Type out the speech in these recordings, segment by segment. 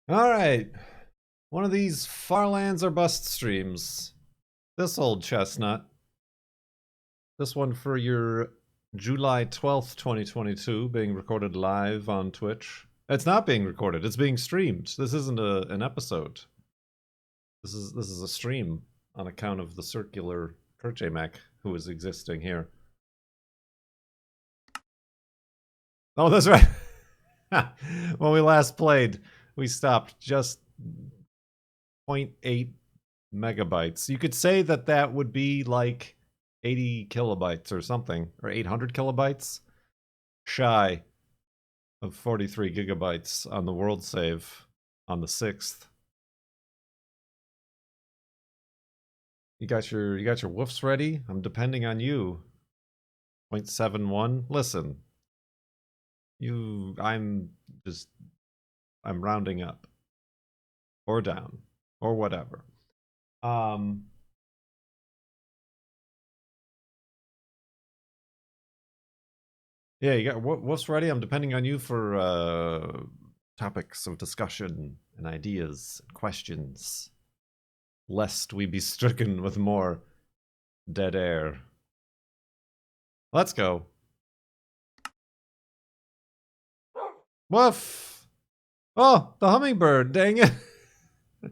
Alright. One of these Far Lands or Bust streams. This old chestnut. This one for your July 12th, 2022, being recorded live on Twitch. It's not being recorded, it's being streamed. This isn't an episode. This is a stream on account of the circular Perchemac who is existing here. Oh, that's right. When we last played, we stopped just 0.8 megabytes. You could say that that would be like 80 kilobytes or something, or 800 kilobytes, shy of 43 gigabytes on the world save on the 6th. You got your woofs ready? I'm depending on you. 0.71. Listen. I'm rounding up or down or whatever. Yeah, you got what's ready? I'm depending on you for topics of discussion and ideas and questions, lest we be stricken with more dead air. Let's go. Woof! Oh, the hummingbird, dang it.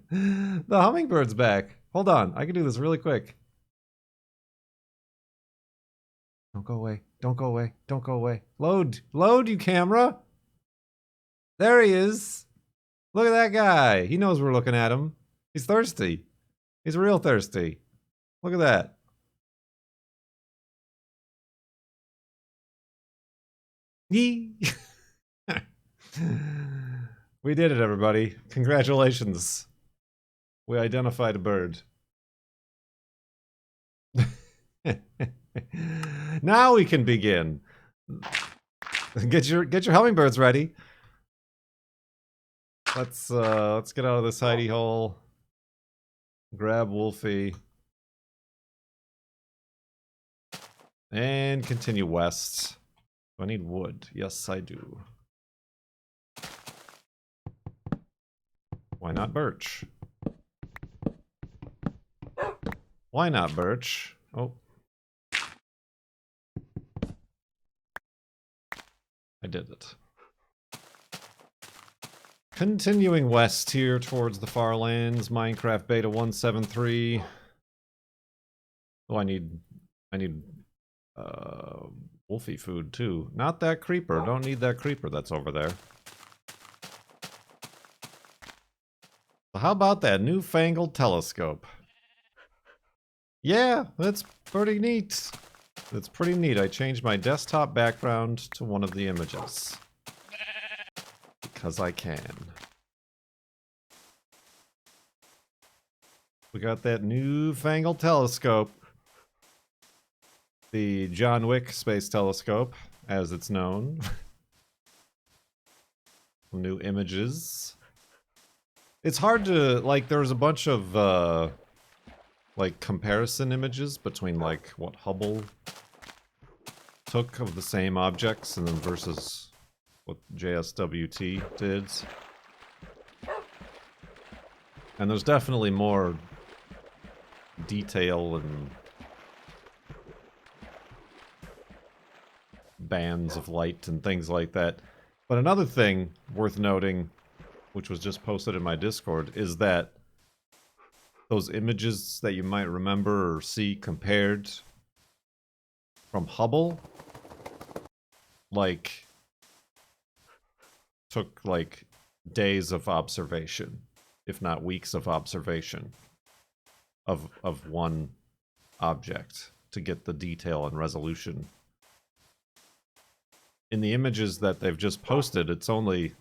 The hummingbird's back. Hold on, I can do this really quick. Don't go away. Don't go away. Don't go away. Load. Load, you camera. There he is. Look at that guy. He knows we're looking at him. He's thirsty. He's real thirsty. Look at that. Yee. We did it, everybody. Congratulations. We identified a bird. Now we can begin. Get your hummingbirds ready. Let's get out of this hidey hole. Grab Wolfie. And continue west. Do I need wood? Yes, I do. Why not birch? Why not birch? Oh. I did it. Continuing west here towards the far lands, Minecraft Beta 173. Oh, I need Wolfie food too. Not that creeper. Don't need that creeper that's over there. So how about that newfangled telescope? Yeah, that's pretty neat. That's pretty neat. I changed my desktop background to one of the images. Because I can. We got that newfangled telescope. The John Wick Space Telescope, as it's known. New images. It's hard to, like, there's a bunch of, like, comparison images between, like, what Hubble took of the same objects and then versus what JSWT did. And there's definitely more detail and bands of light and things like that. But another thing worth noting, which was just posted in my Discord, is that those images that you might remember or see compared from Hubble, like, took, like, days of observation, if not weeks of observation, of one object to get the detail and resolution. In the images that they've just posted, it's only...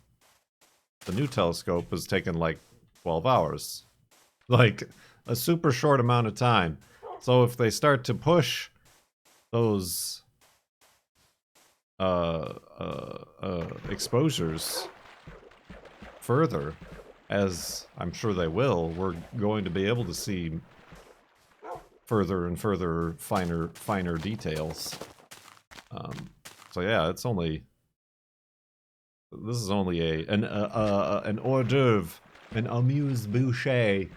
the new telescope has taken, like, 12 hours. Like, a super short amount of time. So if they start to push those exposures further, as I'm sure they will, we're going to be able to see further and further finer details. So yeah, it's only This is only an hors d'oeuvre, an amuse-bouche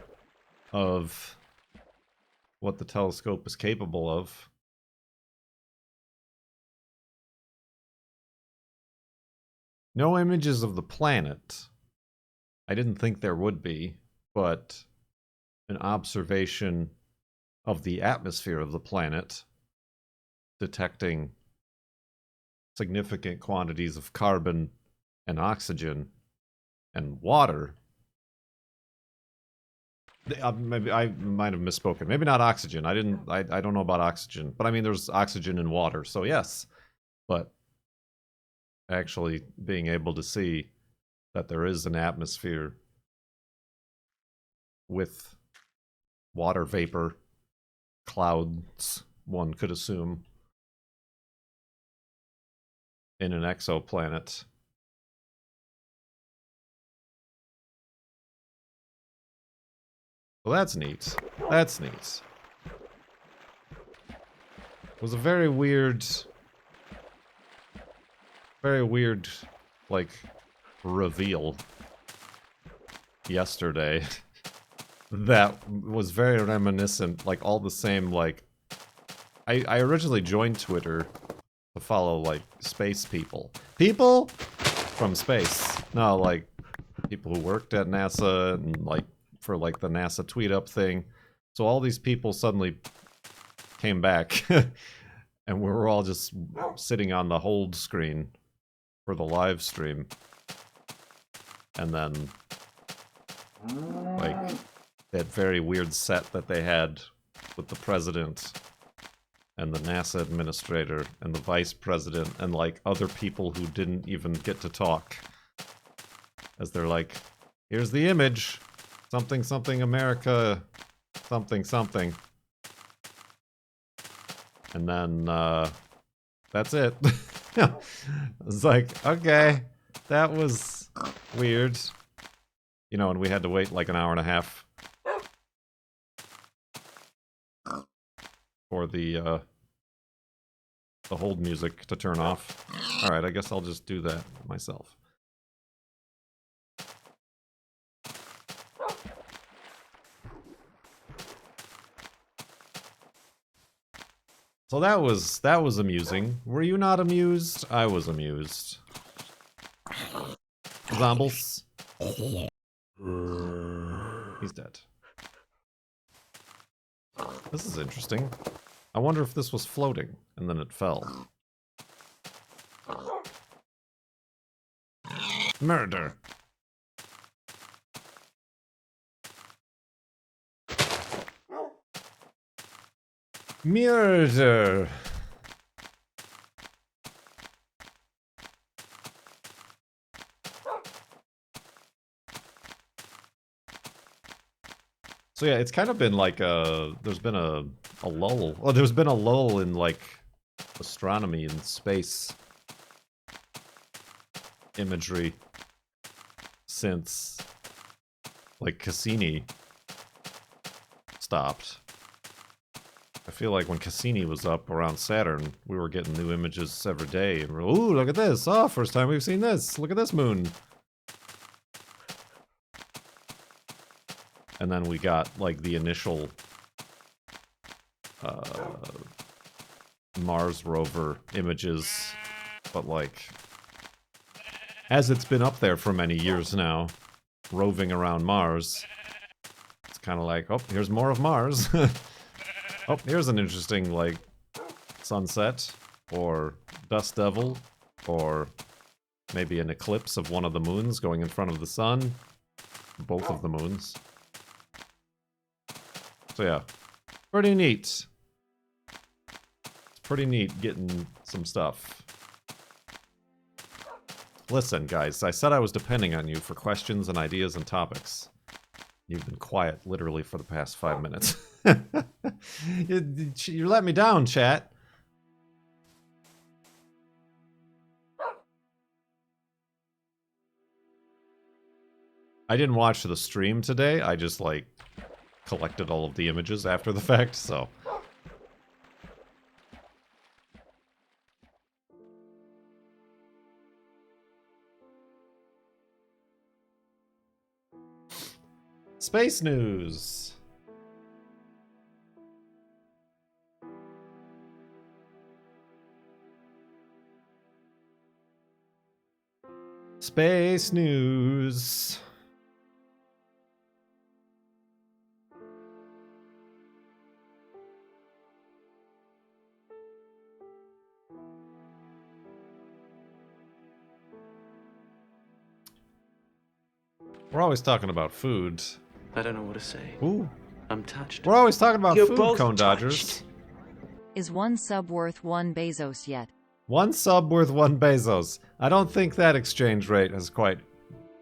of what the telescope is capable of. No images of the planet. I didn't think there would be, but an observation of the atmosphere of the planet, detecting significant quantities of carbon and oxygen and water. Maybe I might have misspoken. Maybe not oxygen. I don't know about oxygen, but I mean there's oxygen in water, so yes. But actually being able to see that there is an atmosphere with water vapor, clouds, one could assume, in an exoplanet. Well, that's neat. That's neat. It was a very weird, like, reveal yesterday that was very reminiscent, like, all the same, like, I originally joined Twitter to follow, like, space people. People from space. No, like, people who worked at NASA and, like, for, like, the NASA tweet up thing. So all these people suddenly came back and we were all just sitting on the hold screen for the live stream. And then, like, that very weird set that they had with the president and the NASA administrator and the vice president and, like, other people who didn't even get to talk. As they're like, here's the image. Something, something, America. Something, something. And then, that's it. It's like, okay, that was weird. You know, and we had to wait like an hour and a half for the hold music to turn off. Alright, I guess I'll just do that myself. So that was amusing. Were you not amused? I was amused. Zombles. He's dead. This is interesting. I wonder if this was floating, and then it fell. Murder! Murder! So yeah, it's kind of been like there's been a lull. Well, there's been a lull in, like, astronomy and space imagery since, like, Cassini stopped. I feel like when Cassini was up around Saturn, we were getting new images every day, and we're, ooh, look at this! Oh, first time we've seen this! Look at this moon! And then we got, like, the initial Mars rover images, but, like, as it's been up there for many years now, roving around Mars, it's kind of like, oh, here's more of Mars. Oh, here's an interesting, like, sunset, or dust devil, or maybe an eclipse of one of the moons going in front of the sun. Both of the moons. So yeah, pretty neat. It's pretty neat getting some stuff. Listen, guys, I said I was depending on you for questions and ideas and topics. You've been quiet literally for the past 5 minutes. You let me down, chat. I didn't watch the stream today. I just, like, collected all of the images after the fact, so... Space news. Space news. We're always talking about food. I don't know what to say. Ooh. I'm touched. We're always talking about You're food, both Cone touched. Dodgers. Is one sub worth one Bezos yet? One sub worth one Bezos. I don't think that exchange rate has quite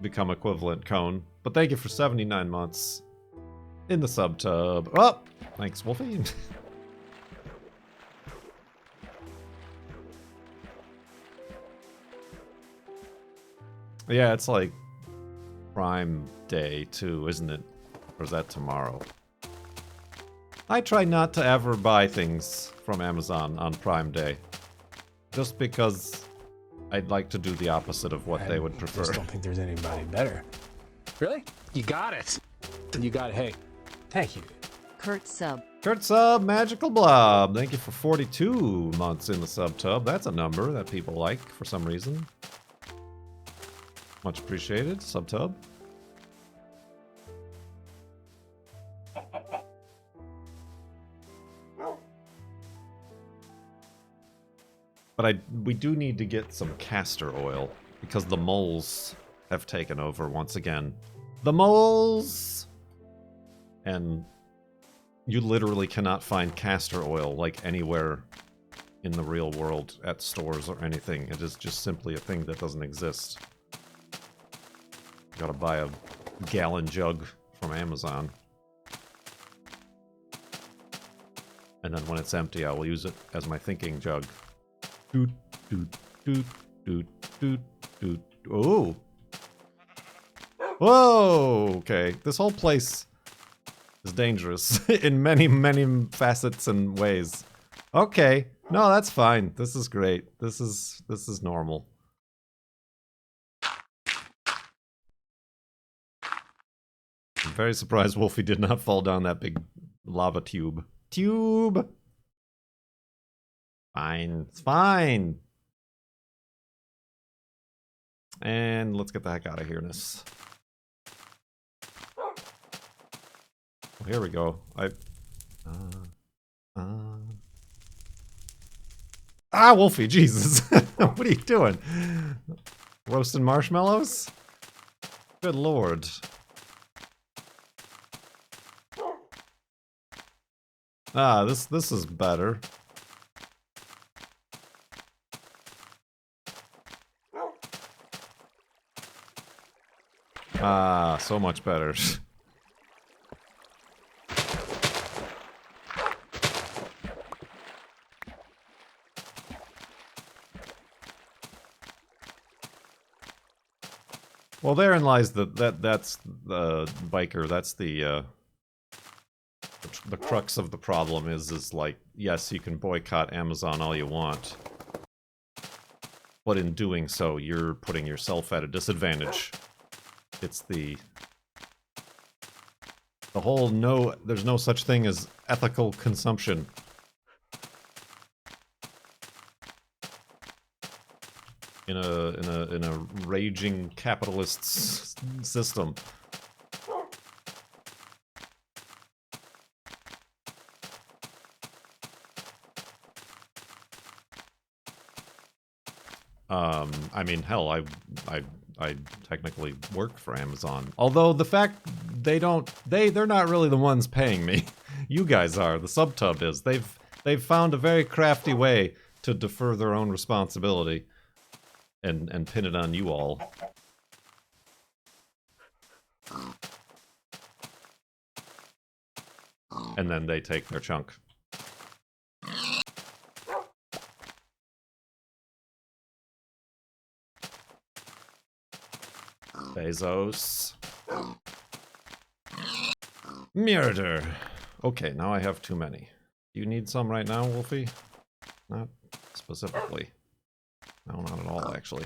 become equivalent, Cone. But thank you for 79 months in the sub tub. Oh, thanks, Wolfie. Yeah, it's like Prime Day too, isn't it? Or is that tomorrow? I try not to ever buy things from Amazon on Prime Day. Just because I'd like to do the opposite of what they would prefer. I just don't think there's anybody better. Really? You got it. You got it. Hey, thank you. Kurt sub. Kurt sub, Magical Blob. Thank you for 42 months in the sub tub. That's a number that people like for some reason. Much appreciated, sub tub. But we do need to get some castor oil because the moles have taken over once again. The moles! And you literally cannot find castor oil like anywhere in the real world at stores or anything. It is just simply a thing that doesn't exist. You gotta buy a gallon jug from Amazon. And then when it's empty, I will use it as my thinking jug. Doot, doot, doot, doot, doot, doot. Oh! Whoa! Okay, this whole place is dangerous in many, many facets and ways. Okay, no, that's fine. This is great. This is normal. I'm very surprised Wolfie did not fall down that big lava tube. Tube! Fine. It's fine. And let's get the heck out of here-ness. Oh, here we go. Wolfie, Jesus. What are you doing? Roasting marshmallows? Good lord. This is better. So much better. Well, therein lies that's the biker. That's the crux of the problem is like, yes, you can boycott Amazon all you want, but in doing so, you're putting yourself at a disadvantage. It's the whole there's no such thing as ethical consumption. In a raging capitalist system. I mean, hell, I technically work for Amazon. Although the fact they're not really the ones paying me. You guys are. The subtub is. They've found a very crafty way to defer their own responsibility and pin it on you all. And then they take their chunk. Bezos. Murder. Okay, now I have too many. Do you need some right now, Wolfie? Not specifically. No, not at all, actually.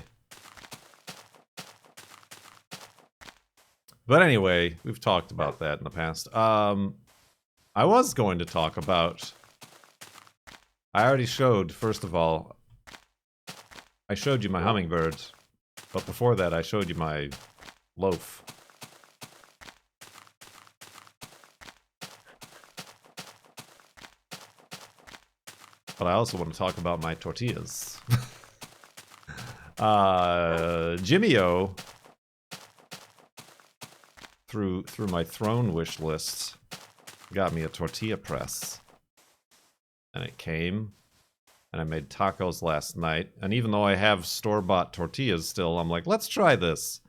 But anyway, we've talked about that in the past. I was going to talk about... I already showed, first of all, I showed you my hummingbird. But before that, I showed you my loaf. But I also want to talk about my tortillas. Jimmy-O, through my throne wish list, got me a tortilla press. And it came, and I made tacos last night. And even though I have store-bought tortillas still, I'm like, let's try this.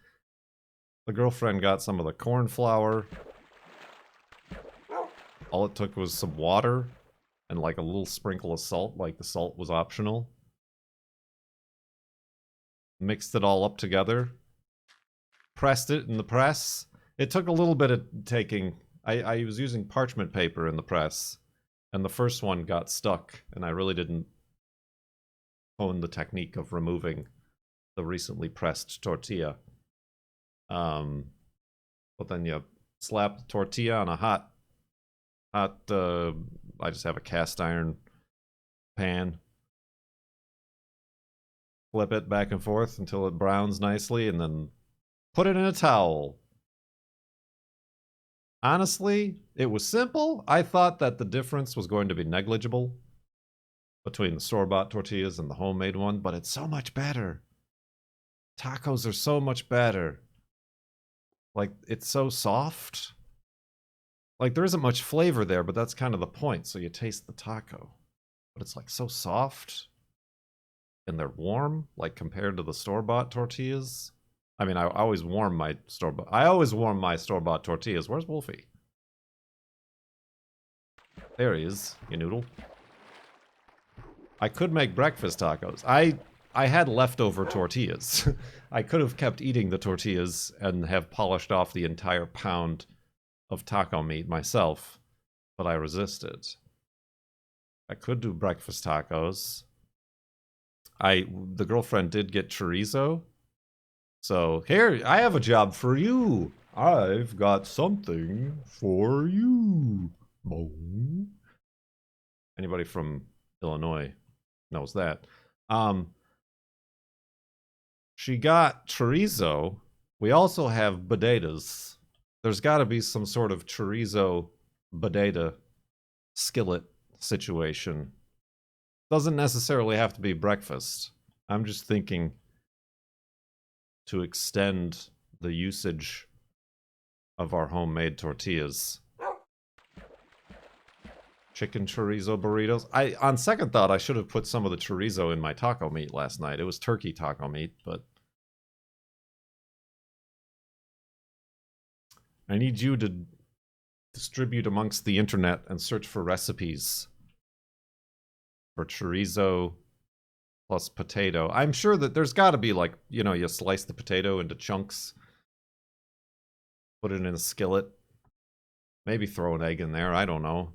The girlfriend got some of the corn flour. All it took was some water and like a little sprinkle of salt, like the salt was optional. Mixed it all up together. Pressed it in the press. It took a little bit of taking. I was using parchment paper in the press, and the first one got stuck, and I really didn't hone the technique of removing the recently pressed tortilla. But then you slap the tortilla on a hot, I just have a cast iron pan. Flip it back and forth until it browns nicely, and then put it in a towel. Honestly, it was simple. I thought that the difference was going to be negligible between the store-bought tortillas and the homemade one, but it's so much better. Tacos are so much better. Like, it's so soft. Like, there isn't much flavor there, but that's kind of the point, so you taste the taco. But it's, like, so soft. And they're warm, like, compared to the store-bought tortillas. I mean, I always warm my store-bought tortillas. Where's Wolfie? There he is, you noodle. I could make breakfast tacos. I had leftover tortillas. I could have kept eating the tortillas and have polished off the entire pound of taco meat myself, but I resisted. I could do breakfast tacos. The girlfriend did get chorizo. So, here, I have a job for you. I've got something for you. Boom. Anybody from Illinois knows that. She got chorizo. We also have bodegas. There's got to be some sort of chorizo bodega skillet situation. Doesn't necessarily have to be breakfast. I'm just thinking to extend the usage of our homemade tortillas. Chicken chorizo burritos. On second thought, I should have put some of the chorizo in my taco meat last night. It was turkey taco meat, but I need you to distribute amongst the internet and search for recipes for chorizo plus potato. I'm sure that there's got to be, like, you know, you slice the potato into chunks, put it in a skillet, maybe throw an egg in there, I don't know.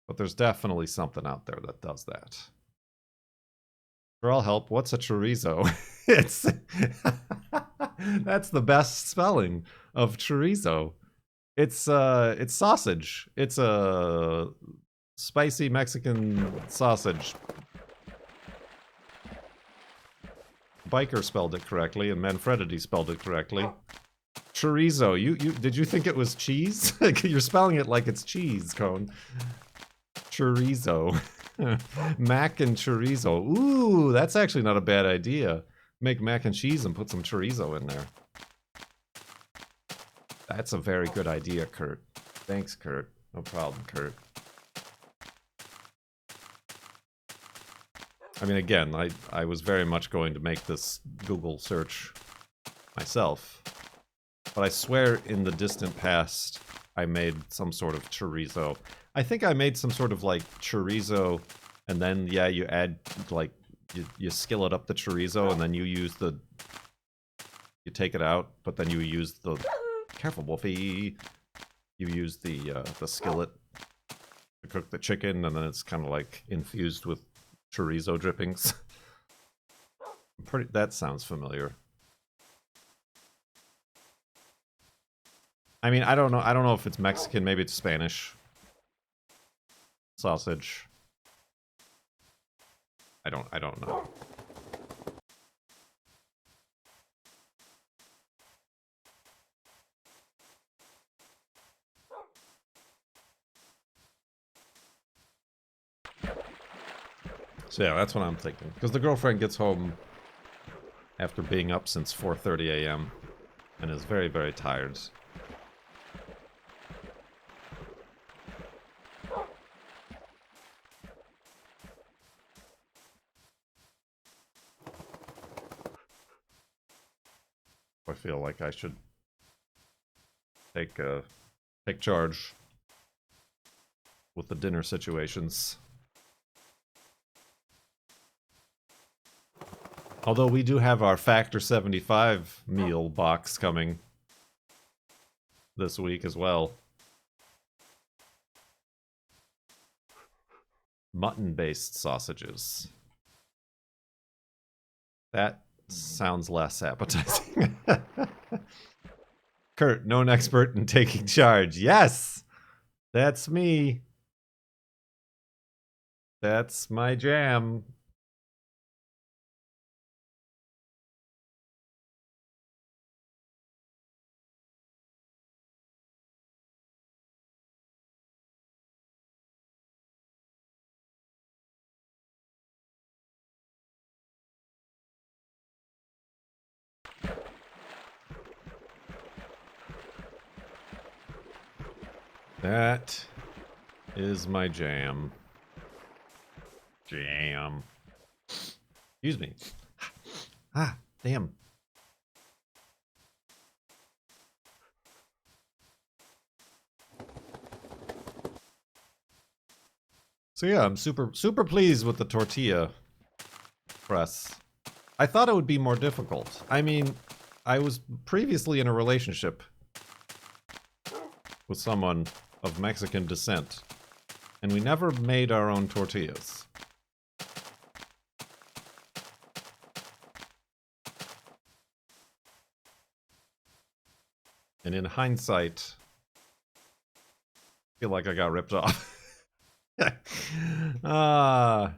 But there's definitely something out there that does that. Sure, I'll help. What's a chorizo? It's that's the best spelling of chorizo. It's sausage. It's a spicy Mexican sausage. Biker spelled it correctly, and Manfredity spelled it correctly. Chorizo. You did you think it was cheese? You're spelling it like it's cheese, Cone. Chorizo. Mac and chorizo. Ooh, that's actually not a bad idea. Make mac and cheese and put some chorizo in there. That's a very good idea, Kurt. Thanks, Kurt. No problem, Kurt. I mean, again, I was very much going to make this Google search myself. But I swear in the distant past, I made some sort of chorizo. I think I made some sort of, like, chorizo, and then, yeah, you add, like, you skillet up the chorizo, and then you use the... You take it out, but then you use the... Careful, Wolfie! You use the skillet to cook the chicken, and then it's kind of, like, infused with chorizo drippings. That sounds familiar. I mean, I don't know. I don't know if it's Mexican. Maybe it's Spanish. Sausage. I don't know. So yeah, that's what I'm thinking. Because the girlfriend gets home after being up since 4:30 a.m. and is very, very tired. I feel like I should take charge with the dinner situations. Although we do have our Factor 75 meal box coming this week as well. Mutton-based sausages. That sounds less appetizing. Kurt, known expert in taking charge. Yes! That's me. That's my jam. That is my jam. Jam. Excuse me. Ah, damn. So yeah, I'm super pleased with the tortilla press. I thought it would be more difficult. I mean, I was previously in a relationship with someone of Mexican descent, and we never made our own tortillas. And in hindsight, I feel like I got ripped off. Ah.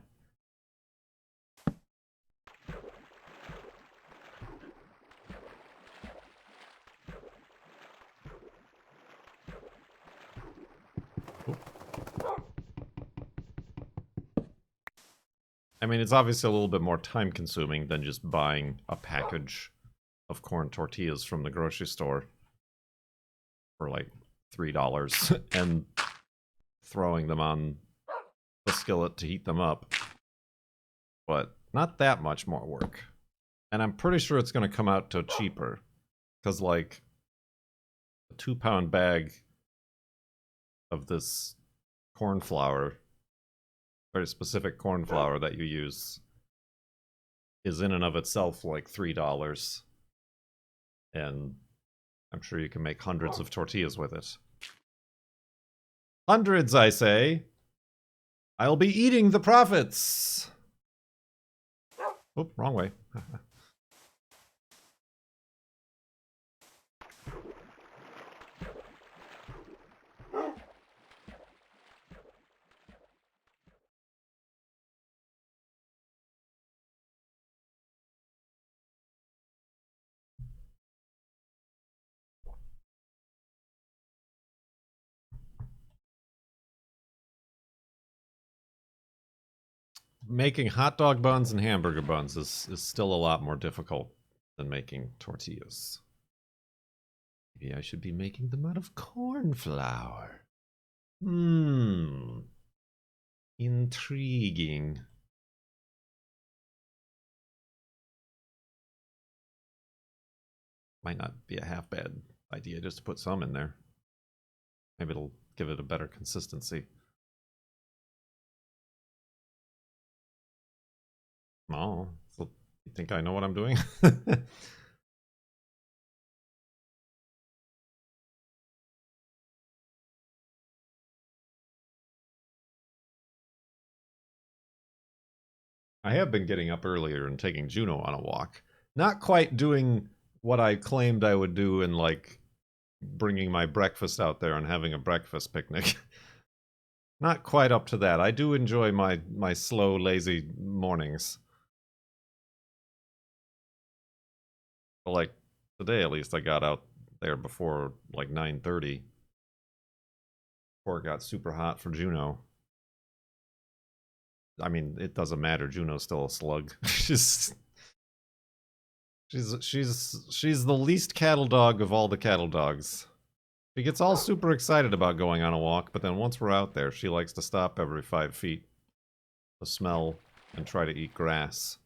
I mean, it's obviously a little bit more time consuming than just buying a package of corn tortillas from the grocery store for like $3 and throwing them on the skillet to heat them up. But not that much more work. And I'm pretty sure it's going to come out to cheaper. Because, like, a 2-pound bag of this corn flour, very specific corn flour that you use, is in and of itself like $3. And I'm sure you can make hundreds of tortillas with it. Hundreds, I say. I'll be eating the profits. Oh, wrong way. Making hot dog buns and hamburger buns is still a lot more difficult than making tortillas. Maybe I should be making them out of corn flour. Intriguing. Might not be a half bad idea just to put some in there. Maybe it'll give it a better consistency. Oh, so you think I know what I'm doing? I have been getting up earlier and taking Juno on a walk. Not quite doing what I claimed I would do in like bringing my breakfast out there and having a breakfast picnic. Not quite up to that. I do enjoy my slow, lazy mornings. But like today, at least, I got out there before like 9:30. Before it got super hot for Juno. I mean, it doesn't matter. Juno's still a slug. she's the least cattle dog of all the cattle dogs. She gets all super excited about going on a walk, but then once we're out there, she likes to stop every 5 feet to smell and try to eat grass.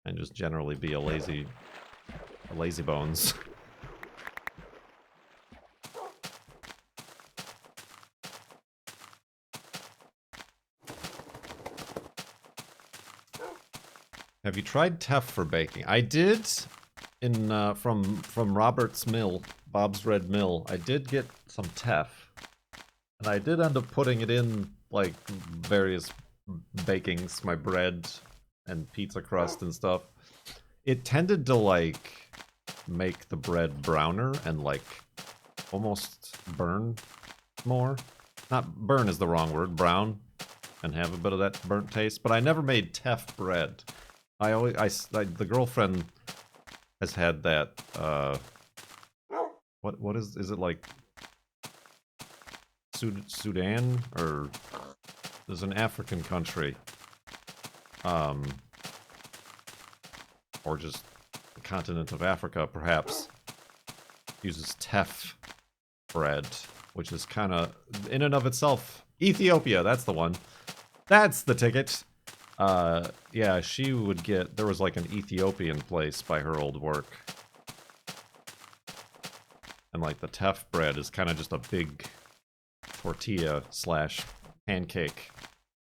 And just generally be a lazy bones. Have you tried teff for baking? I did in from Robert's Mill, Bob's Red Mill. I did get some teff, and I did end up putting it in like various bakings, my bread and pizza crust and stuff. It tended to like make the bread browner and like almost burn more. Not burn is the wrong word, brown, and have a bit of that burnt taste. But I never made teff bread. The girlfriend has had that, what is it like, Sudan, or there's an African country, or just the continent of Africa, perhaps, uses teff bread, which is kind of, in and of itself, Ethiopia, that's the one. That's the ticket. Yeah, she would get, there was like an Ethiopian place by her old work. And like the teff bread is kind of just a big tortilla / pancake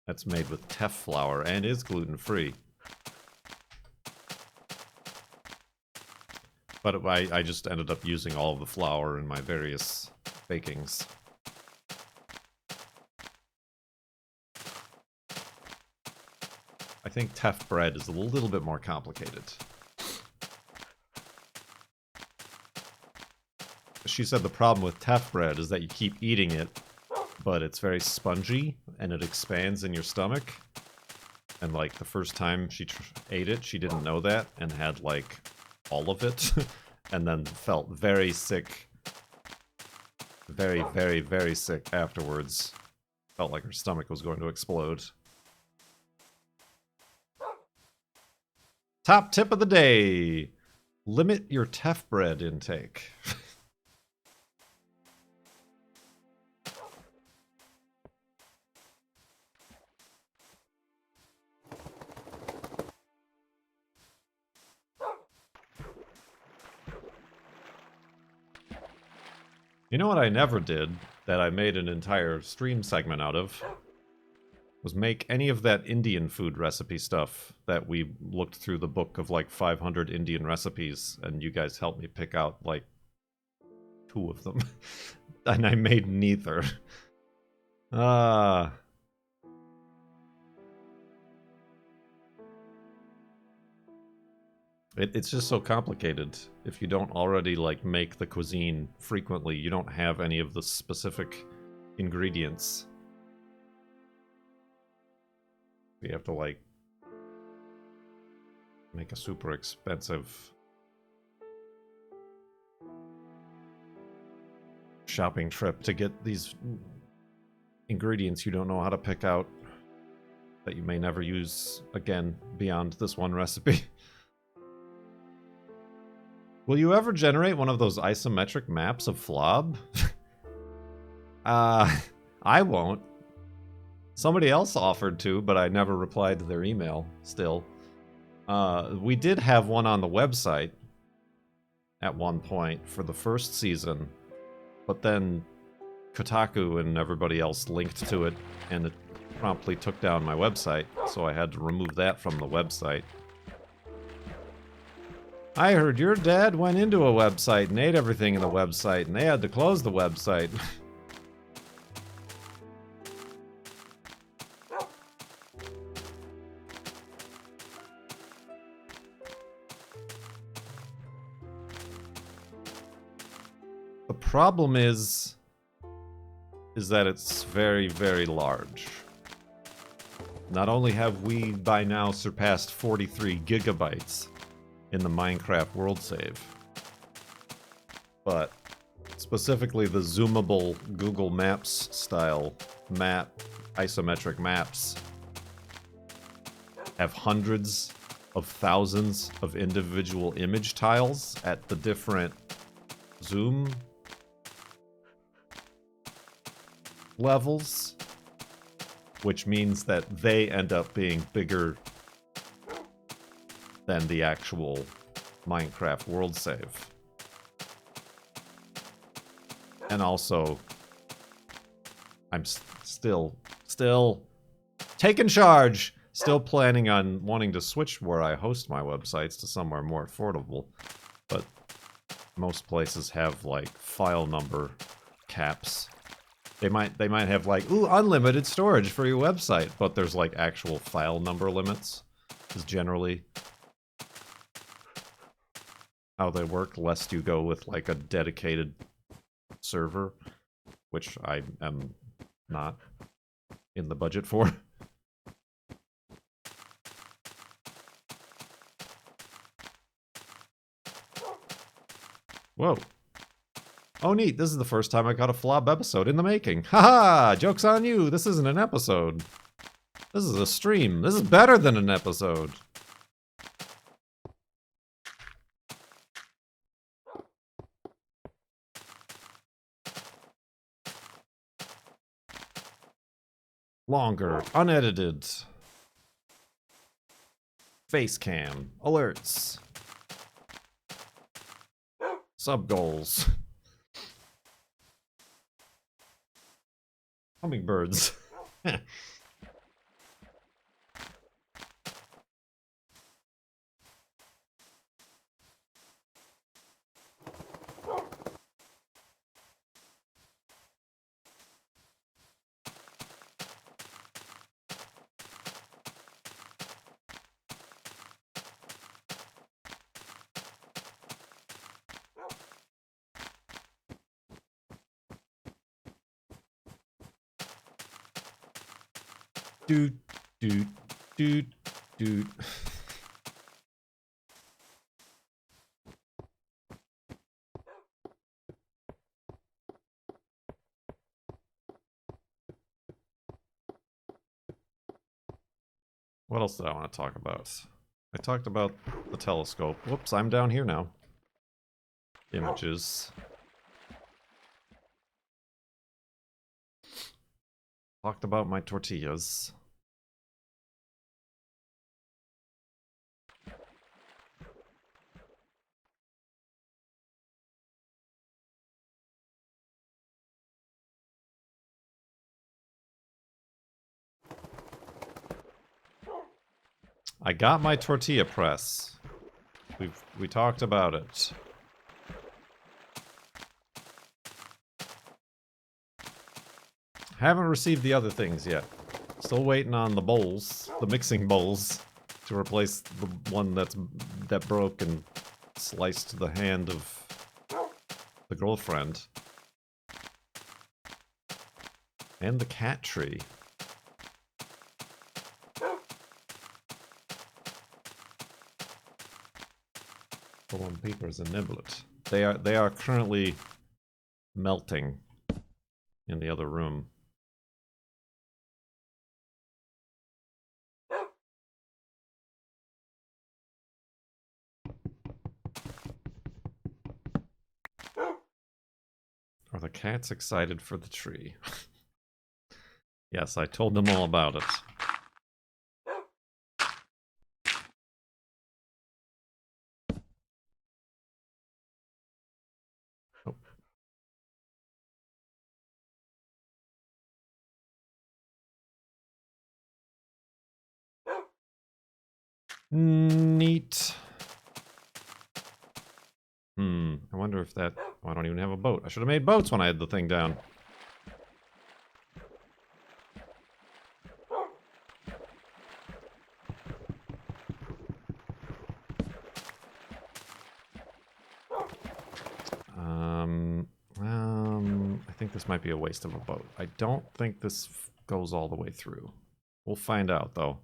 that's made with teff flour and is gluten-free. But I just ended up using all of the flour in my various bakings. I think teff bread is a little bit more complicated. She said the problem with teff bread is that you keep eating it, but it's very spongy, and it expands in your stomach. And like the first time she ate it, she didn't know that, and had like all of it, and then felt very sick. Very, very, very sick afterwards. Felt like her stomach was going to explode. Top tip of the day. Limit your teff bread intake. You know what I never did, that I made an entire stream segment out of, was make any of that Indian food recipe stuff that we looked through the book of like 500 Indian recipes, and you guys helped me pick out like 2 of them. And I made neither. It's just so complicated. If you don't already like make the cuisine frequently, you don't have any of the specific ingredients. You have to like make a super expensive shopping trip to get these ingredients you don't know how to pick out, that you may never use again beyond this one recipe. Will you ever generate one of those isometric maps of Flob? I won't. Somebody else offered to, but I never replied to their email still. We did have one on the website at one point for the first season, but then Kotaku and everybody else linked to it, and it promptly took down my website, so I had to remove that from the website. I heard your dad went into a website and ate everything in the website, and they had to close the website. problem is that it's very, very large. Not only have we by now surpassed 43 gigabytes in the Minecraft world save, but specifically the zoomable Google Maps style map, isometric maps, have hundreds of thousands of individual image tiles at the different zoom levels, which means that they end up being bigger than the actual Minecraft world save. And also, I'm still taking charge. Still planning on wanting to switch where I host my websites to somewhere more affordable, but most places have like file number caps. They might have like, ooh, unlimited storage for your website, but there's like actual file number limits is generally how they work, lest you go with like a dedicated server, which I am not in the budget for. Whoa. Oh, neat. This is the first time I got a flop episode in the making. Haha! Joke's on you. This isn't an episode. This is a stream. This is better than an episode. Longer. Unedited. Face cam. Alerts. Sub goals. Hummingbirds. Dude. What else did I want to talk about? I talked about the telescope. Whoops, I'm down here now. Images. Talked about my tortillas. I got my tortilla press. We talked about it. Haven't received the other things yet. Still waiting on the bowls, the mixing bowls, to replace the one that broke and sliced the hand of the girlfriend. And the cat tree. Pulling papers and niblet. They are currently melting in the other room. Are the cats excited for the tree? Yes, I told them all about it. Oh. Neat. I wonder if that... Oh, I don't even have a boat. I should have made boats when I had the thing down. think this might be a waste of a boat. I don't think this goes all the way through. We'll find out, though.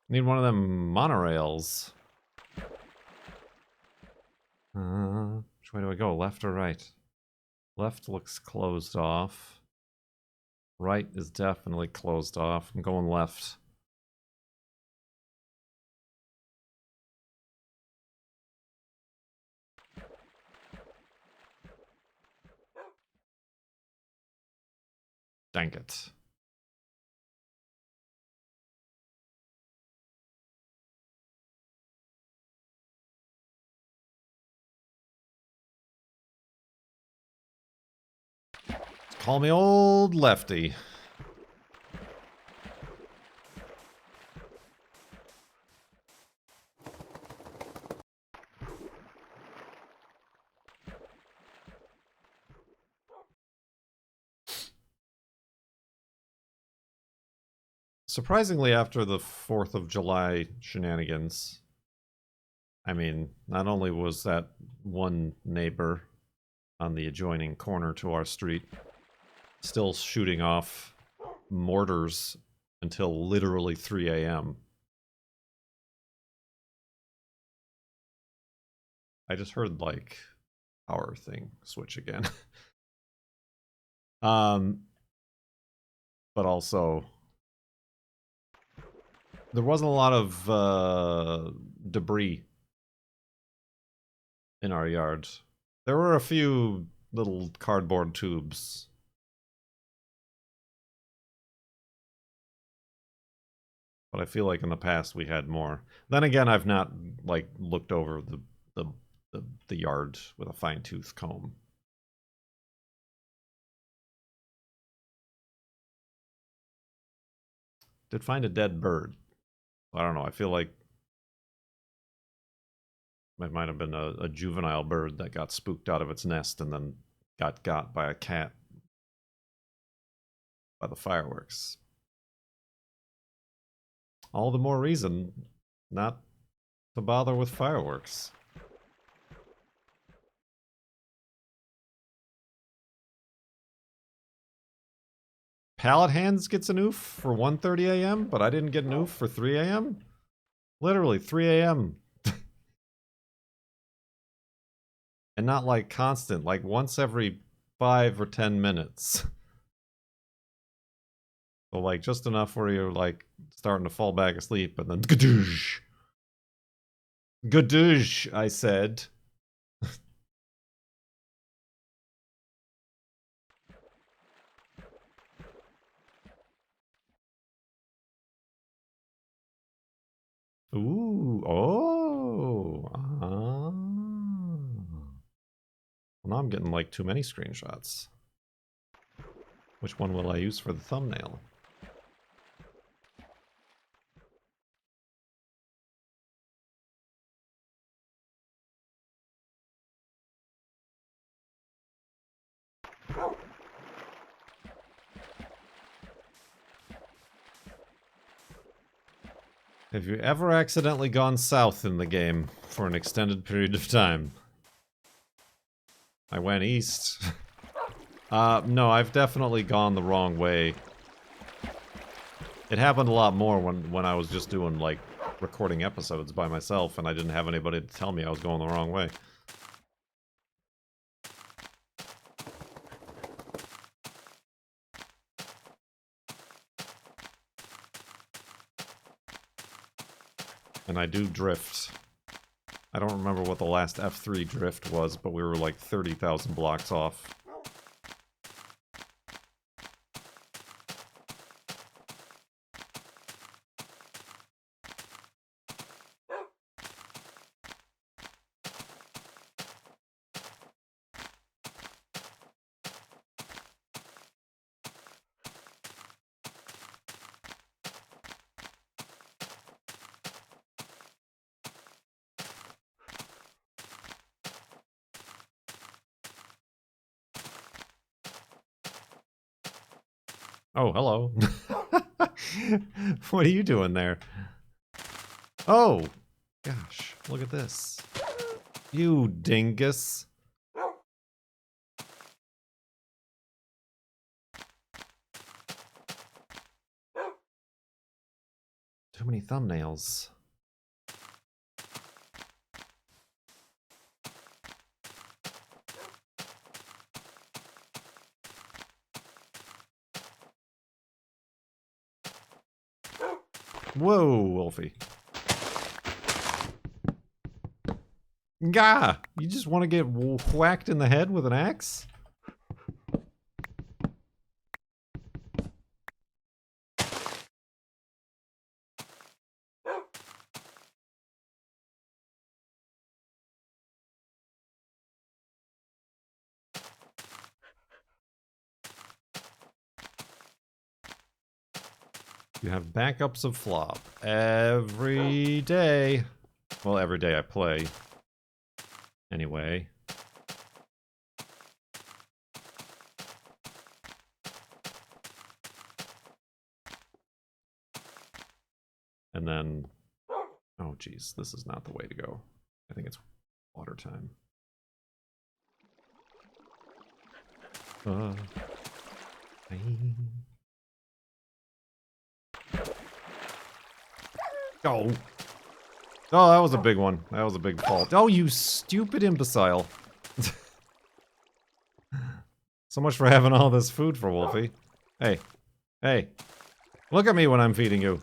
Need one of them monorails. Which way do I go? Left or right? Left looks closed off. Right is definitely closed off. I'm going left. Dang it. Call me old lefty. Surprisingly, after the 4th of July shenanigans, I mean, not only was that one neighbor on the adjoining corner to our street still shooting off mortars until literally 3 a.m. I just heard, like, power thing switch again. But also, there wasn't a lot of debris in our yard. There were a few little cardboard tubes. But I feel like in the past we had more. Then again, I've not, like, looked over the yard with a fine-tooth comb. Did find a dead bird. I don't know, I feel like it might have been a juvenile bird that got spooked out of its nest and then got by a cat by the fireworks. All the more reason not to bother with fireworks. Pallet Hands gets an oof for 1:30 a.m., but I didn't get an oof for 3 a.m.? Literally, 3 a.m. And not, like, constant, like, once every 5 or 10 minutes. So, like, just enough where you're, like, starting to fall back asleep, and then gadoosh. Gadoosh, I said. Ooh, oh. Well, now I'm getting, like, too many screenshots. Which one will I use for the thumbnail? Have you ever accidentally gone south in the game for an extended period of time? I went east. No, I've definitely gone the wrong way. It happened a lot more when I was just doing, like, recording episodes by myself and I didn't have anybody to tell me I was going the wrong way. And I do drift. I don't remember what the last F3 drift was, but we were like 30,000 blocks off. Oh, hello. What are you doing there? Oh, gosh, look at this. You dingus. Too many thumbnails. Whoa, Wolfie. Gah! You just want to get whacked in the head with an axe? You have backups of flop every day. Well, every day I play. Anyway. And then... Oh, geez. This is not the way to go. I think it's water time. Oh. Oh, that was a big one. That was a big fault. Oh, you stupid imbecile. So much for having all this food for Wolfie. Hey. Hey. Look at me when I'm feeding you.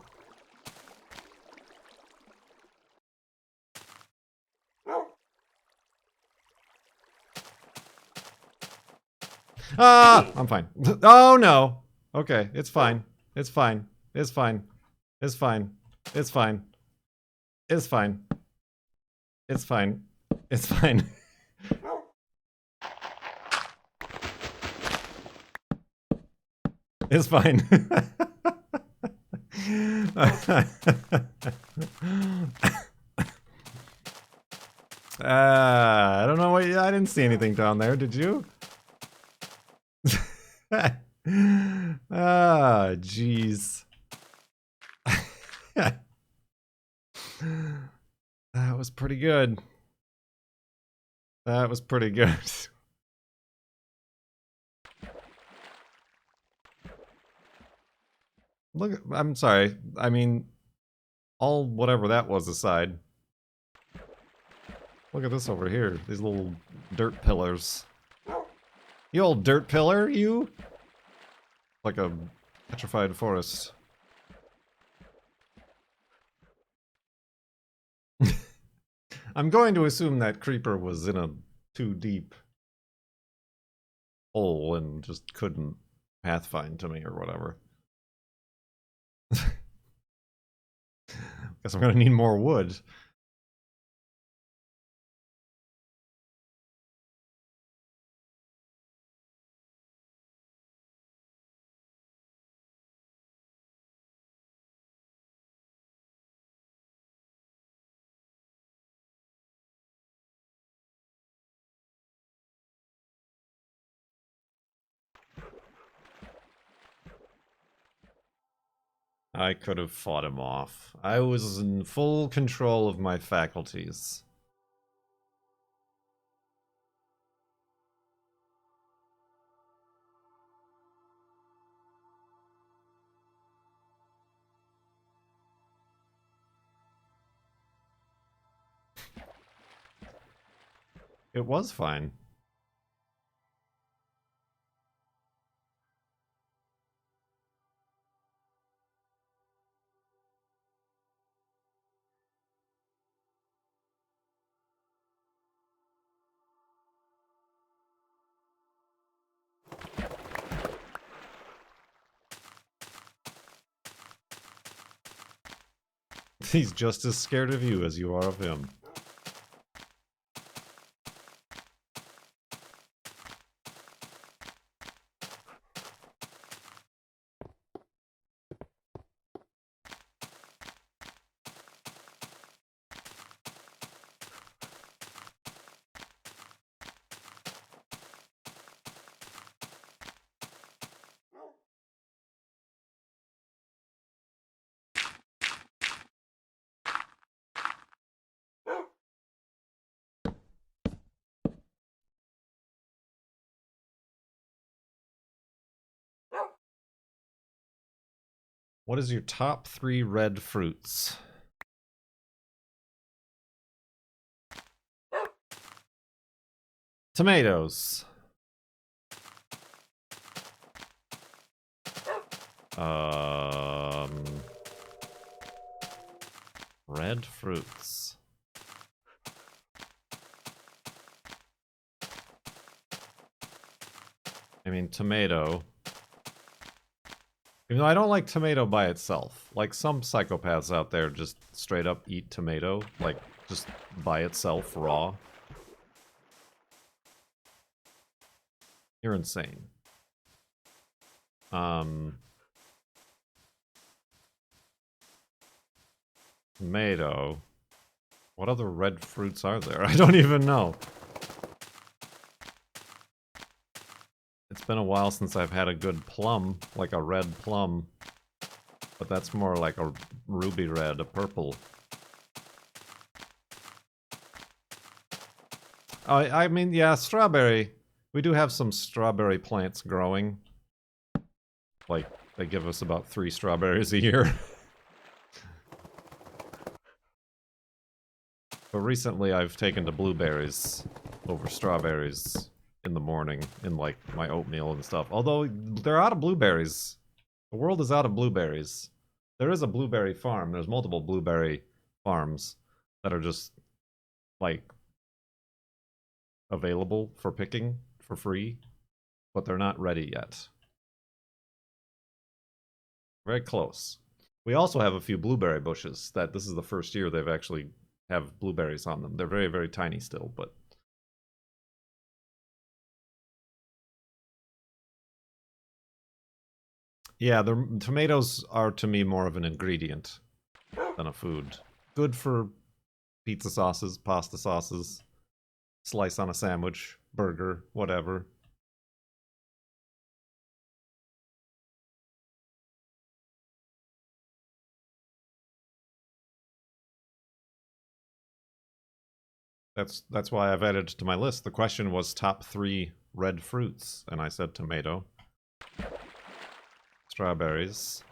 Ah! I'm fine. Oh, no. Okay, it's fine. It's fine. It's fine. It's fine. It's fine. It's fine. It's fine. It's fine. It's fine. I don't know what I didn't see anything down there, did you? Ah, jeez. That was pretty good. That was pretty good. Look, I'm sorry. I mean, all whatever that was aside. Look at this over here. These little dirt pillars. You old dirt pillar, you? Like a petrified forest. I'm going to assume that creeper was in a too deep hole and just couldn't pathfind to me or whatever. Guess I'm gonna need more wood. I could have fought him off. I was in full control of my faculties. It was fine. He's just as scared of you as you are of him. What is your top 3 red fruits? Tomatoes. Red fruits. I mean, tomato. Even though I don't like tomato by itself. Like, some psychopaths out there just straight up eat tomato. Like, just by itself, raw. You're insane. Tomato. What other red fruits are there? I don't even know. It's been a while since I've had a good plum, like a red plum. But that's more like a ruby red, a purple. I mean, yeah, strawberry. We do have some strawberry plants growing. Like, they give us about 3 strawberries a year. But recently I've taken to blueberries over strawberries in the morning in, like, my oatmeal and stuff. Although, they're out of blueberries. The world is out of blueberries. There is a blueberry farm. There's multiple blueberry farms that are just, like, available for picking for free. But they're not ready yet. Very close. We also have a few blueberry bushes that this is the first year they've actually have blueberries on them. They're very, very tiny still, but... Yeah, the tomatoes are to me more of an ingredient than a food. Good for pizza sauces, pasta sauces, slice on a sandwich, burger, whatever. That's why I've added to my list. The question was top 3 red fruits, and I said tomato. Strawberries.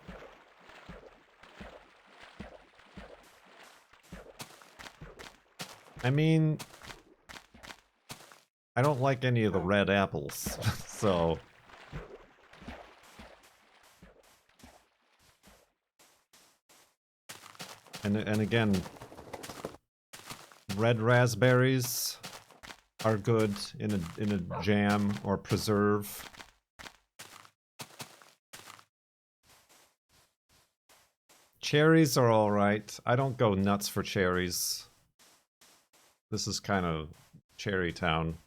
I mean, I don't like any of the red apples, so... And again, red raspberries are good in a jam or preserve. Cherries are alright. I don't go nuts for cherries. This is kind of cherry town.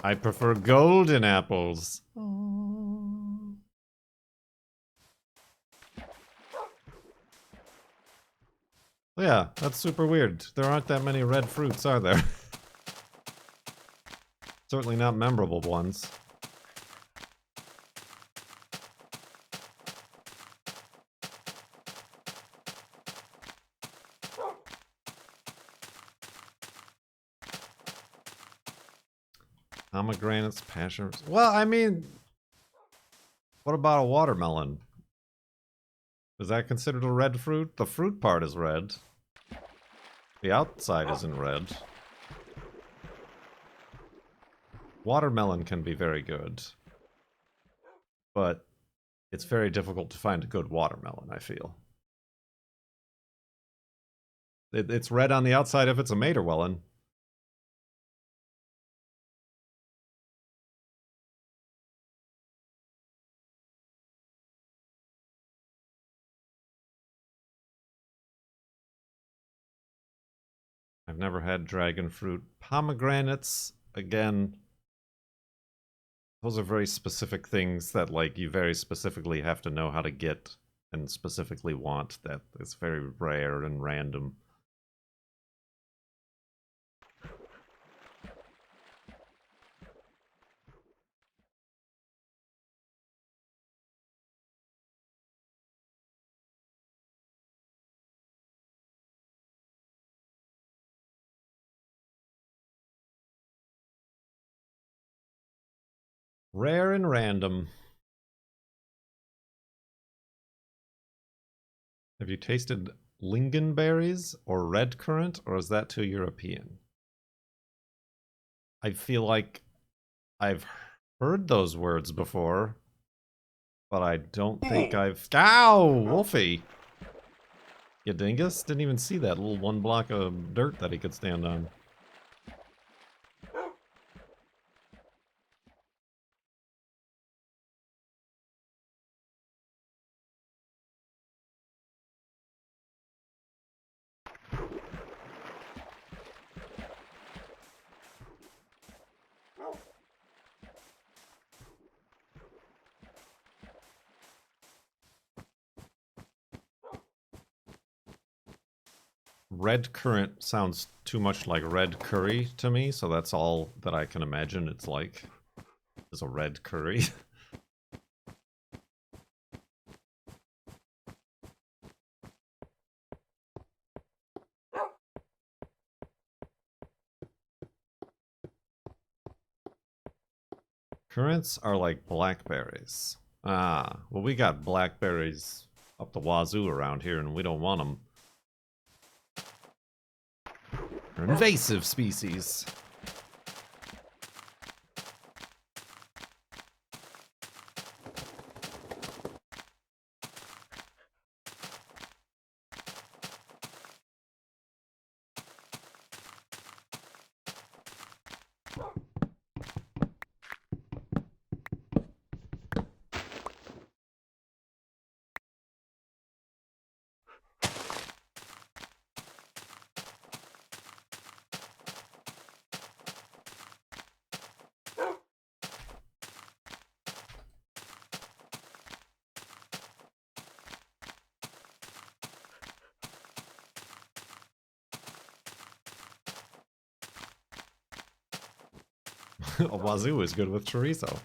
I prefer golden apples. Yeah, that's super weird. There aren't that many red fruits, are there? Certainly not memorable ones. Pomegranates, passions. Well, I mean, what about a watermelon? Is that considered a red fruit? The fruit part is red. The outside isn't red. Watermelon can be very good. But it's very difficult to find a good watermelon, I feel. It's red on the outside if it's a Materwellen. I've never had dragon fruit. Pomegranates, again, those are very specific things that, like, you very specifically have to know how to get and specifically want. That is very rare and random. Rare and random. Have you tasted lingonberries or red currant, or is that too European? I feel like I've heard those words before, but I don't think I've... Ow! Wolfie! You dingus? Didn't even see that little one block of dirt that he could stand on. Red currant sounds too much like red curry to me, so that's all that I can imagine it's like, is a red curry. Currants are like blackberries. Ah, well we got blackberries up the wazoo around here and we don't want them. They're invasive species. A wazoo is good with chorizo.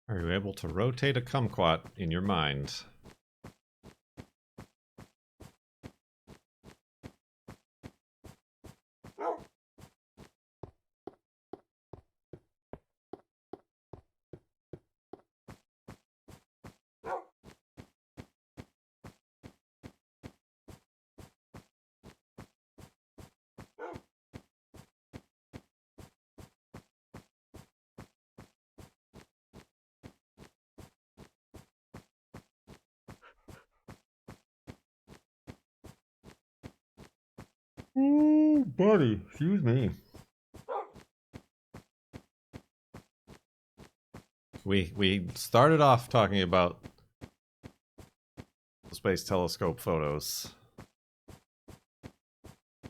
Are you able to rotate a kumquat in your mind? Ooh, buddy, excuse me. We started off talking about the space telescope photos.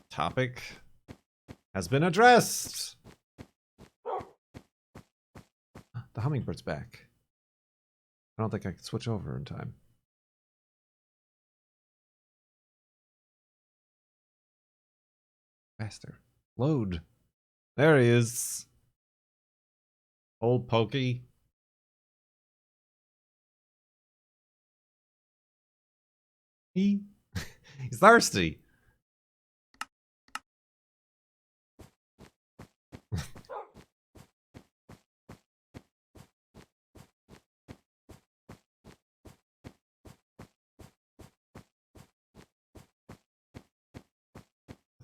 Topic has been addressed. The hummingbird's back. I don't think I can switch over in time. Faster. Load. There he is. Old Pokey. He's thirsty.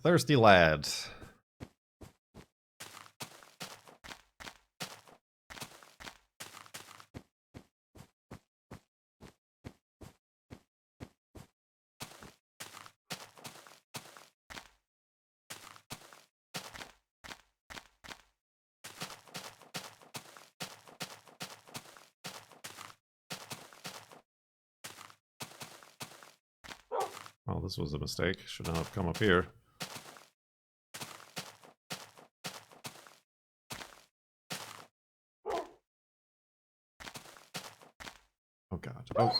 Thirsty lad. Oh, this was a mistake. Should not have come up here. Oh god. Oh.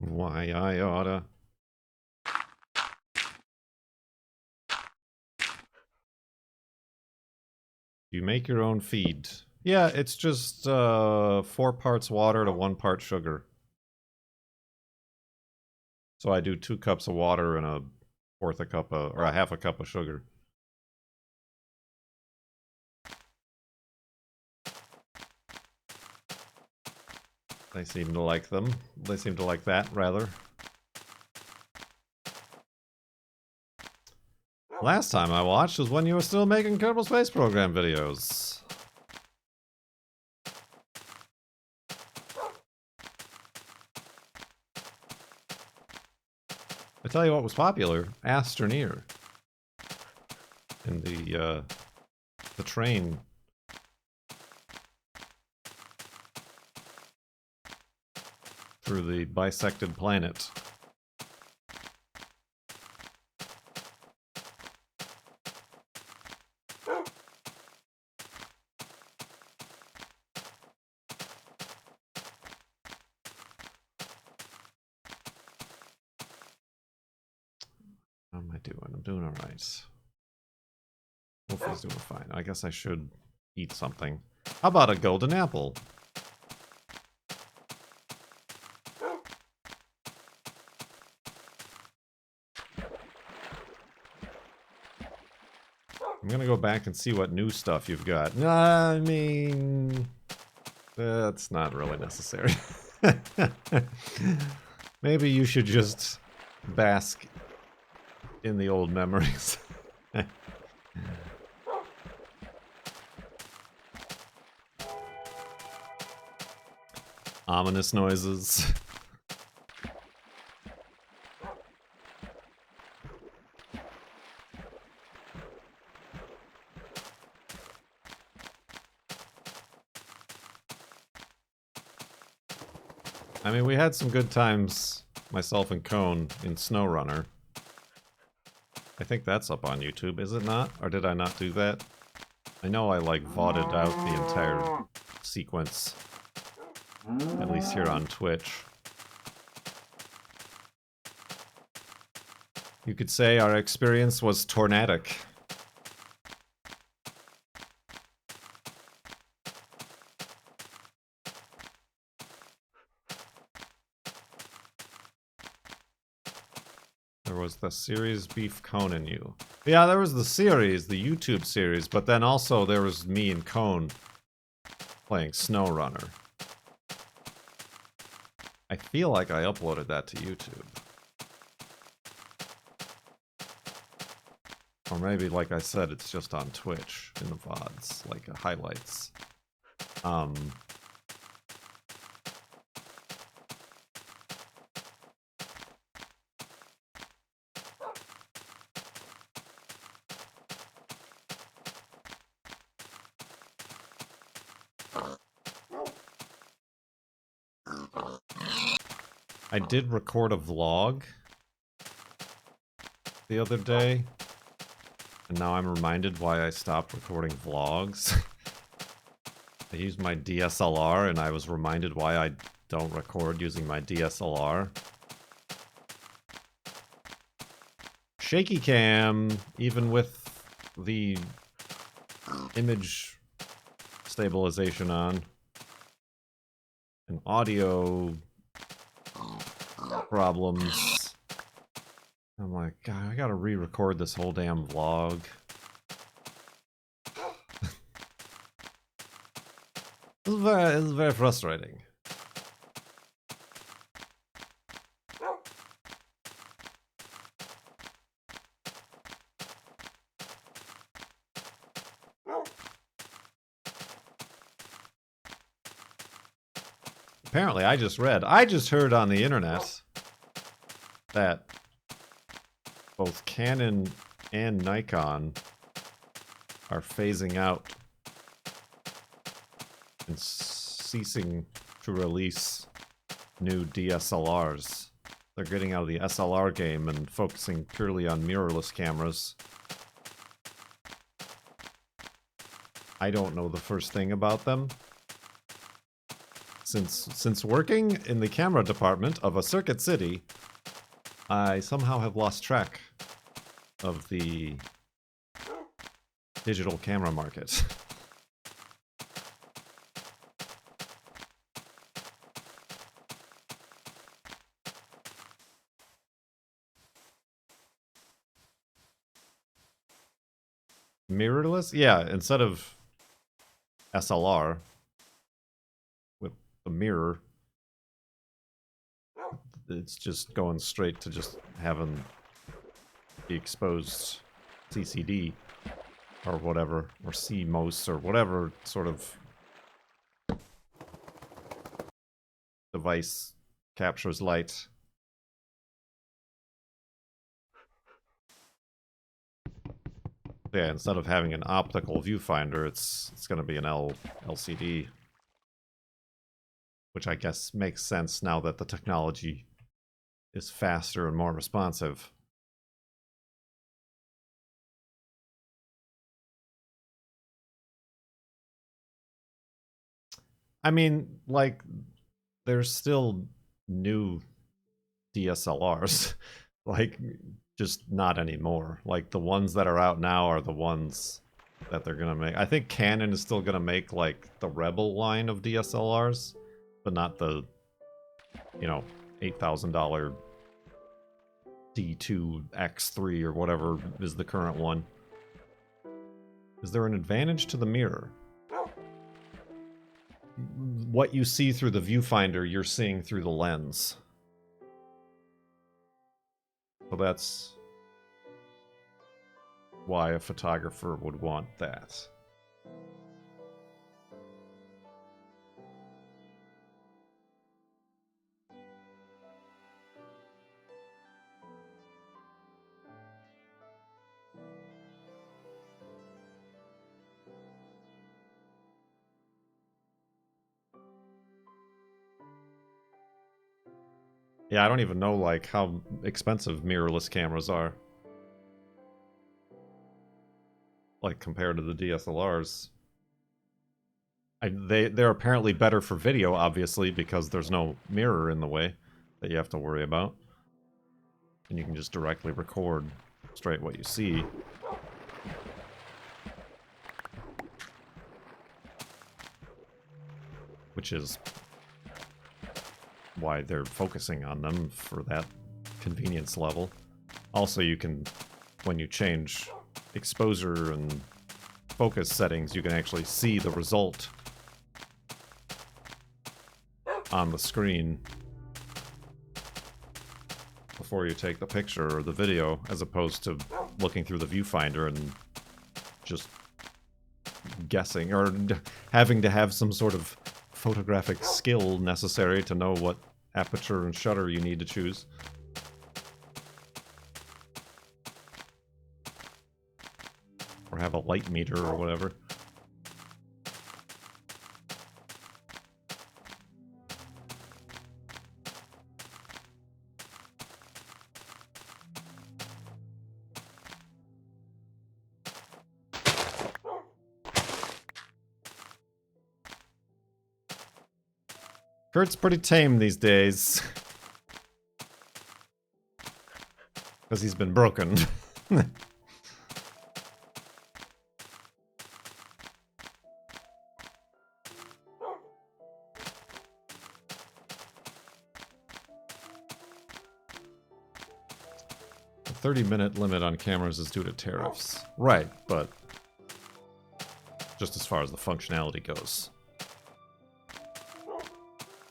Why I oughta. You make your own feed. Yeah, it's just 4 parts water to 1 part sugar. So I do 2 cups of water and a fourth a cup of, or a half a cup of sugar. They seem to like them. They seem to like that, rather. Last time I watched was when you were still making Kerbal Space Program videos. I tell you what was popular, Astroneer. In the train. Through the bisected planet. How am I doing? I'm doing alright. Wolfie's doing fine. I guess I should eat something. How about a golden apple? I'm gonna go back and see what new stuff you've got. I mean... that's not really necessary. Maybe you should just bask in the old memories. Ominous noises. I mean, we had some good times, myself and Cone, in SnowRunner. I think that's up on YouTube, is it not? Or did I not do that? I know I, like, VOD'd out the entire sequence. At least here on Twitch. You could say our experience was tornadic. There was the series Beef Cone and you. Yeah, there was the series, the YouTube series, but then also there was me and Cone playing SnowRunner. I feel like I uploaded that to YouTube. Or maybe, like I said, it's just on Twitch in the VODs, like highlights. I did record a vlog the other day, and now I'm reminded why I stopped recording vlogs. I used my DSLR, and I was reminded why I don't record using my DSLR. Shaky cam, even with the image stabilization on, and audio problems. I'm like, God, I gotta re-record this whole damn vlog. It's very frustrating. Apparently, I just heard on the internet that both Canon and Nikon are phasing out and ceasing to release new DSLRs. They're getting out of the SLR game and focusing purely on mirrorless cameras. I don't know the first thing about them. Since working in the camera department of a Circuit City, I somehow have lost track of the digital camera market. Mirrorless? Yeah, instead of SLR with a mirror, it's just going straight to just having the exposed CCD or whatever, or CMOS or whatever sort of device captures light. Yeah, instead of having an optical viewfinder, it's going to be an LCD, which I guess makes sense now that the technology is faster and more responsive. I mean, like, there's still new DSLRs, like, just not anymore. Like, the ones that are out now are the ones that they're gonna make. I think Canon is still gonna make, like, the Rebel line of DSLRs, but not the, you know, $8,000 D2X3 or whatever is the current one. Is there an advantage to the mirror? What you see through the viewfinder, you're seeing through the lens. So that's why a photographer would want that. Yeah, I don't even know, like, how expensive mirrorless cameras are. Like, compared to the DSLRs. They're apparently better for video, obviously, because there's no mirror in the way that you have to worry about. And you can just directly record straight what you see. Which is why they're focusing on them, for that convenience level. Also, you can, when you change exposure and focus settings, you can actually see the result on the screen before you take the picture or the video, as opposed to looking through the viewfinder and just guessing, or having to have some sort of photographic skill necessary to know what aperture and shutter you need to choose. Or have a light meter or whatever. Kurt's pretty tame these days. Because he's been broken. The 30-minute limit on cameras is due to tariffs. Right, but just as far as the functionality goes.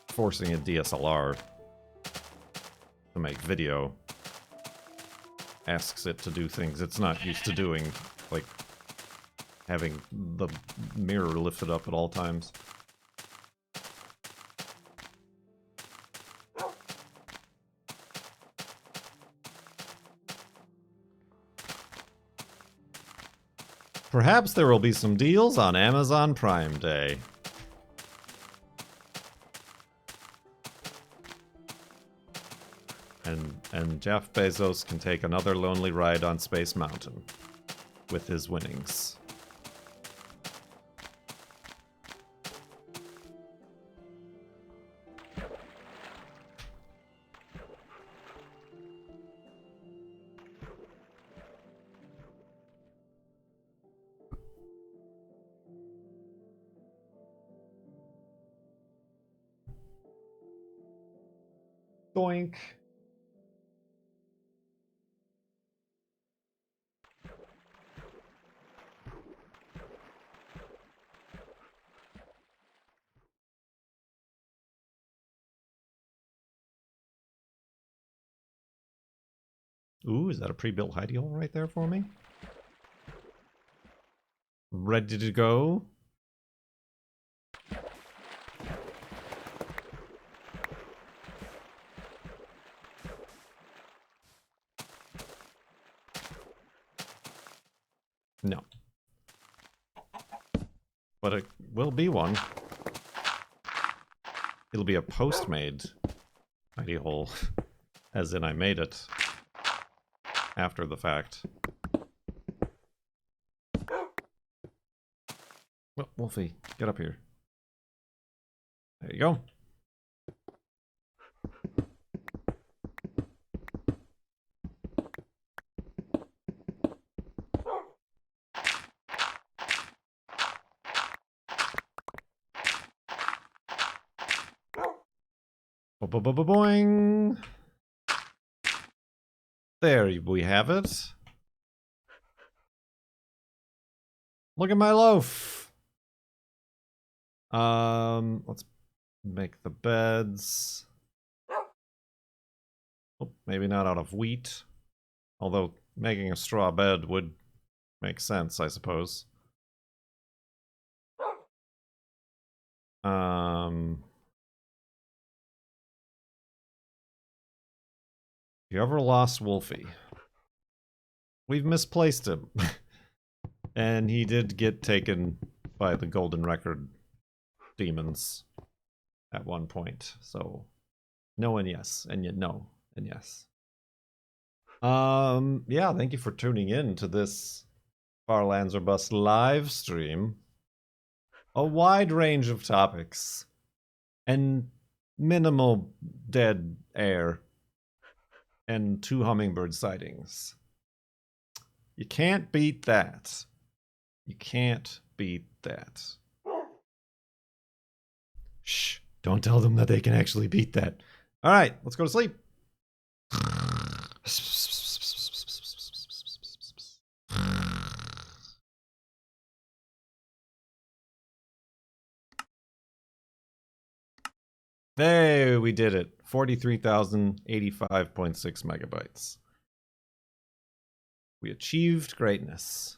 Forcing a DSLR to make video asks it to do things it's not used to doing, like having the mirror lifted up at all times. Perhaps there will be some deals on Amazon Prime Day. And Jeff Bezos can take another lonely ride on Space Mountain with his winnings. Doink. Ooh, is that a pre-built hidey hole right there for me? Ready to go? No. But it will be one. It'll be a post-made hidey hole. As in I made it. After the fact. Oh, Wolfie, get up here. There you go. Boing. There we have it. Look at my loaf. Let's make the beds. Oh, maybe not out of wheat. Although making a straw bed would make sense, I suppose. You ever lost Wolfie? We've misplaced him. And he did get taken by the Golden Record demons at one point. So, no and yes, and yet no and yes. Yeah, thank you for tuning in to this Farlands or Bust live stream. A wide range of topics and minimal dead air and 2 hummingbird sightings. You can't beat that. You can't beat that. Shh, don't tell them that they can actually beat that. All right, let's go to sleep. Hey, we did it. 43,085.6 megabytes. We achieved greatness.